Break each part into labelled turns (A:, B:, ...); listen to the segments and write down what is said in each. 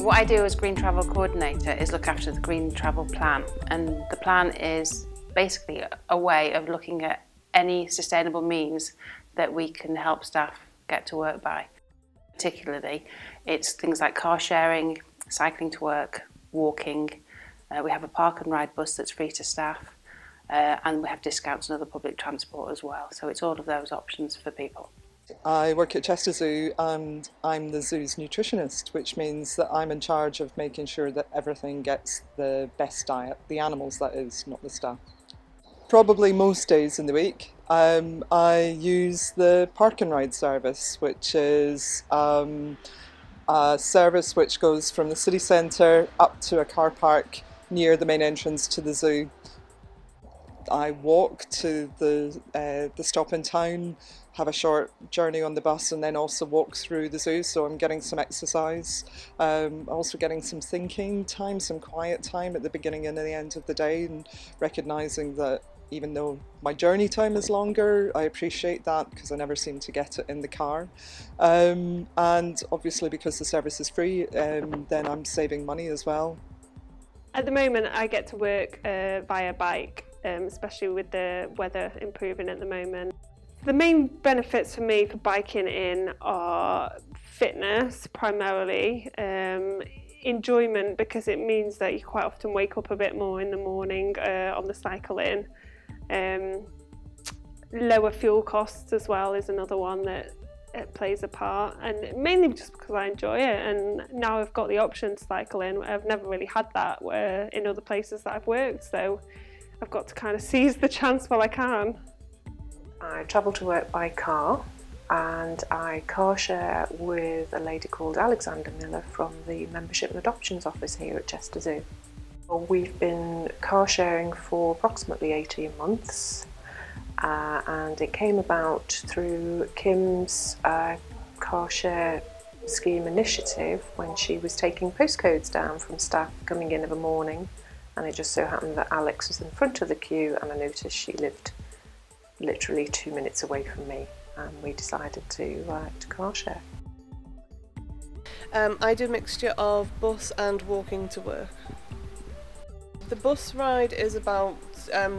A: What I do as Green Travel Coordinator is look after the Green Travel Plan, and the plan is basically a way of looking at any sustainable means that we can help staff get to work by. Particularly, it's things like car sharing, cycling to work, walking. We have a park and ride bus that's free to staff, and we have discounts on other public transport as well. So it's all of those options for people.
B: I work at Chester Zoo and I'm the zoo's nutritionist, which means that I'm in charge of making sure that everything gets the best diet, the animals that is, not the staff. Probably most days in the week. I use the park and ride service, which is a service which goes from the city centre up to a car park near the main entrance to the zoo. I walk to the stop in town, have a short journey on the bus, and then also walk through the zoo, so I'm getting some exercise. Also getting some thinking time, some quiet time at the beginning and at the end of the day, and recognising that even though my journey time is longer, I appreciate that because I never seem to get it in the car. And obviously because the service is free, then I'm saving money as well.
C: At the moment I get to work via bike, especially with the weather improving at the moment. The main benefits for me for biking in are fitness primarily, enjoyment because it means that you quite often wake up a bit more in the morning on the cycle in. Lower fuel costs as well is another one that it plays a part, and mainly just because I enjoy it, and now I've got the option to cycle in. I've never really had that in other places that I've worked, so I've got to kind of seize the chance while I can.
D: I travel to work by car, and I car share with a lady called Alexander Miller from the Membership and Adoptions Office here at Chester Zoo. We've been car sharing for approximately 18 months, and it came about through Kim's car share scheme initiative when she was taking postcodes down from staff coming in of a morning, and it just so happened that Alex was in front of the queue, and I noticed she lived literally 2 minutes away from me, and we decided to car share.
E: I do a mixture of bus and walking to work. The bus ride is about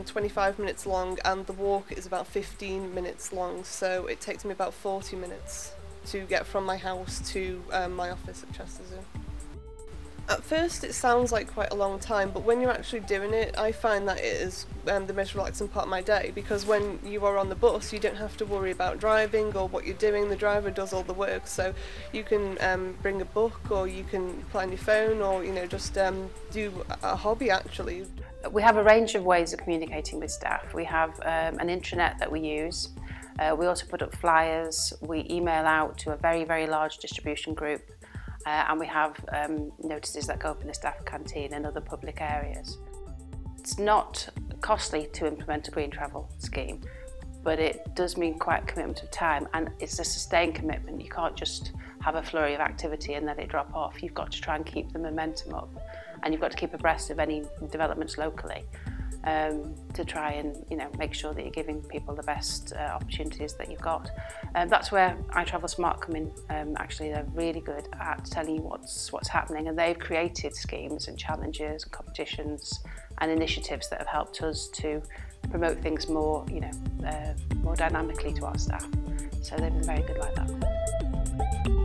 E: 25 minutes long and the walk is about 15 minutes long, so it takes me about 40 minutes to get from my house to my office at Chester Zoo. At first it sounds like quite a long time, but when you're actually doing it, I find that it is the most relaxing part of my day, because when you are on the bus you don't have to worry about driving or what you're doing. The driver does all the work, so you can bring a book, or you can play on your phone, or just do a hobby actually.
A: We have a range of ways of communicating with staff. We have an intranet that we use. We also put up flyers. We email out to a very, very large distribution group. And we have notices that go up in the staff canteen and other public areas. It's not costly to implement a green travel scheme, but it does mean quite a commitment of time, and it's a sustained commitment. You can't just have a flurry of activity and let it drop off. You've got to try and keep the momentum up, and you've got to keep abreast of any developments locally to try and make sure that you're giving people the best opportunities that you've got. That's where iTravelSmart come in. Actually, they're really good at telling you what's happening, and they've created schemes and challenges and competitions and initiatives that have helped us to promote things more, more dynamically to our staff. So they've been very good like that.